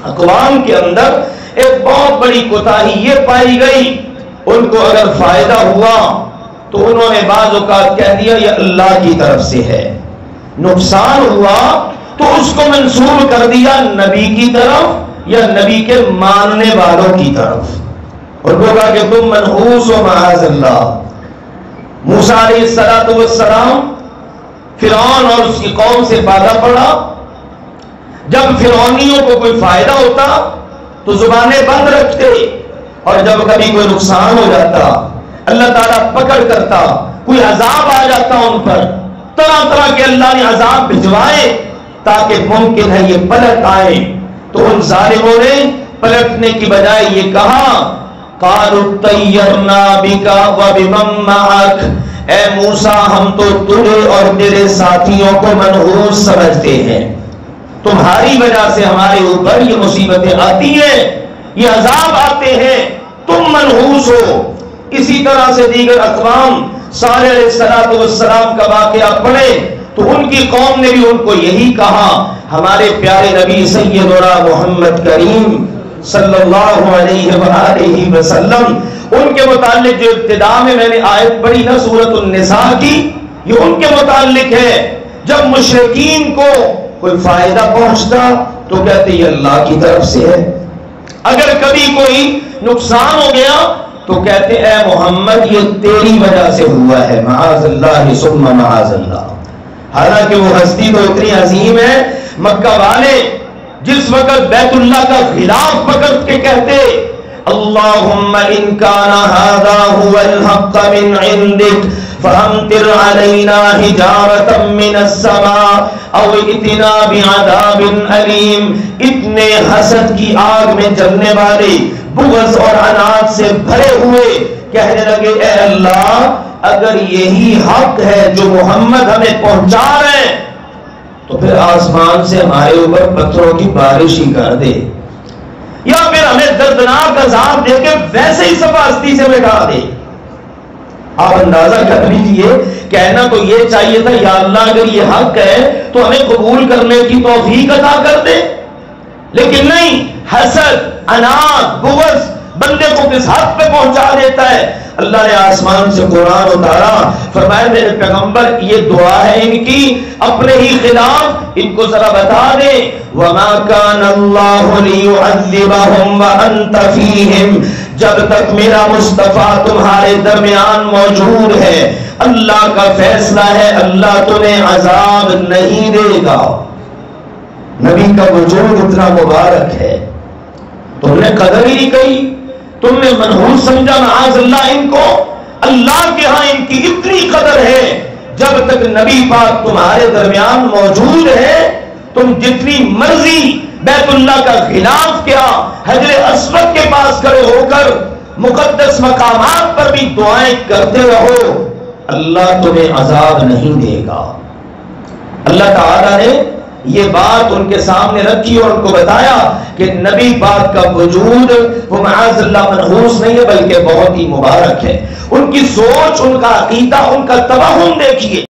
اقوام کے اندر ایک بہت بڑی کوتاہی یہ پائی گئی، ان کو اگر فائدہ ہوا تو انہوں نے بعض اوقات کہہ دیا یہ اللہ کی طرف سے ہے، نقصان ہوا تو اس کو منسوب کر دیا نبی کی طرف یا نبی کے ماننے والوں کی طرف، اور وہ کہا کہ تم منحوس ہو معاذ اللہ۔ موسیٰ علیہ السلام فرعون اور اس کی قوم سے بادا پڑا، جب فرعونیوں کو کوئی فائدہ ہوتا تو زبانیں بند رکھتے، اور جب کبھی کوئی نقصان ہو جاتا اللہ تعالیٰ پکڑ کرتا، کوئی عذاب آ جاتا ان پر، طرح طرح کے اللہ نے عذاب بھجوائے تاکہ ممکن ہے یہ پلٹ آئے، تو ان ظالموں نے پلٹنے کی بجائے یہ کہا قالوا طیرنا بک وبمن معک، اے موسیٰ ہم تو تجھے اور تیرے ساتھیوں کو منحوس سمجھتے ہیں، تمہاری وجہ سے ہمارے اوپر یہ مصیبتیں آتی ہیں، یہ عذاب آتے ہیں، تم منحوس ہو۔ اسی طرح سے دیگر اقوام صالح علیہ السلام کا واقعہ پڑھے تو ان کی قوم نے بھی ان کو یہی کہا۔ ہمارے پیارے نبی سیدنا محمد کریم صلی اللہ علیہ وآلہ وسلم، ان کے متعلق جو ابتدا میں نے آیت پڑھی نا سورۃ النساء کی، یہ ان کے متعلق ہے۔ جب مشرکین کو کوئی فائدہ پہنچتا تو کہتے یہ اللہ کی طرف سے ہے، اگر کبھی کوئی نقصان ہو گیا تو کہتے اے محمد یہ تیری وجہ سے ہوا ہے، معاذ اللہ ثم معاذ اللہ۔ حالانکہ وہ ہستی تو اتنی عظیم ہے، مکہ والے جس وقت بیت اللہ کا غلاف پکڑ کے کہتے اللہم ان کان ھذا ھو الحق من عندک فامطر علینا حجارۃ من السماء او ائتنا بعذاب علیم، اتنے حسد کی آگ میں جلنے والے، بغض اور عناد سے بھرے ہوئے کہنے لگے اے اللہ اگر یہی حق ہے جو محمد ہمیں پہنچا رہے ہیں تو پھر آسمان سے ہمارے اوپر پتھروں کی بارش ہی کر دے، یا پھر ہمیں دردناک عذاب دے کے ویسے ہی سفاستی سے مٹا دے۔ آپ اندازہ کر لیجئے، کہنا تو یہ چاہیے تھا یا اللہ اگر یہ حق ہے تو ہمیں قبول کرنے کی توفیق عطا کر دے، لیکن نہیں، حسد، عناد، بغض بندے کو کس حد پہ پہنچا دیتا ہے۔ اللہ نے آسمان سے قرآن اتارا، فرمایا میرے پیغمبر یہ دعا ہے ان کی اپنے ہی خلاف، ان کو ذرا بتا دیں وَمَا كَانَ اللَّهُ لِيُعَذِّبَهُمْ وَأَنْتَ فِيهِمْ، جب تک میرا مصطفیٰ تمہارے درمیان موجود ہے اللہ کا فیصلہ ہے اللہ تمہیں عذاب نہیں دے گا۔ نبی کا وجود اتنا مبارک ہے، تم نے قدر ہی نہیں کہی، تم نے منحوس سمجھا معاذ اللہ ان کو۔ اللہ کے ہاں ان کی اتنی قدر ہے، جب تک نبی پاک تمہارے درمیان موجود ہے تم جتنی مرضی بیت اللہ کا غلاف کیا، حجر اسود کے پاس کھڑے ہو کر مقدس مقامات پر بھی دعائیں کرتے رہو، اللہ تمہیں عذاب نہیں دے گا۔ اللہ تعالیٰ نے یہ بات ان کے سامنے رکھی اور ان کو بتایا کہ نبی پاک کا وجود وہ معاذ اللہ منحوس نہیں ہے بلکہ بہت ہی مبارک ہے۔ ان کی سوچ، ان کا عقیدہ، ان کا توہم دیکھیے۔